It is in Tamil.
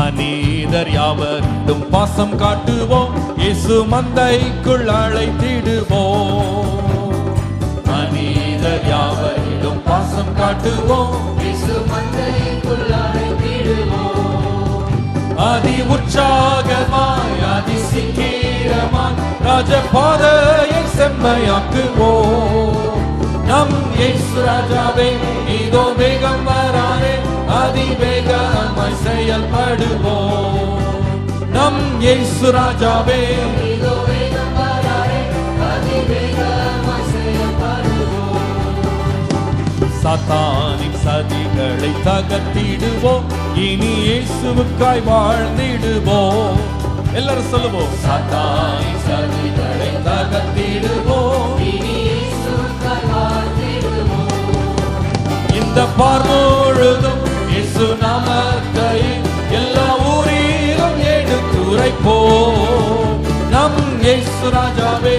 மனிதர் யாவரும் பாசம் காட்டுவோம், இயேசு மந்தைக்குள் அழைத்திடுவோம். மனிதர் யாவரும் பாசம் காட்டுவோம், இயேசு மந்தைக்குள் அழைத்திடுவோம். அதி உற்சாகமாய் அதி சீக்கிரமாய் ராஜபாதையை செம்மையாக்குவோம். நம் இயேசு ராஜாவே இதோ வேகம் வராரே, அதிவேகமாய் செயல்படுவோம். நம் இயேசு ராஜாவே இதோ வேகம் வராரே, அதிவேகமாய் செயல்படுவோம். சாத்தானின் சதிகளை தகர்த்திடுவோம், இனி இயேசுவுக்காய் வாழ்ந்திடுவோம். எல்லாரும் சொல்லுவோம், சாத்தானின் சதிகளை தகர்த்திடுவோம், இனி இயேசுவுக்காய் வாழ்ந்திடுவோம். இந்த பார்முழுதும் இயேசு நாமத்தை எல்லா ஊரிலும் எடுத்துரைப்போம். நம் இயேசு ராஜாவே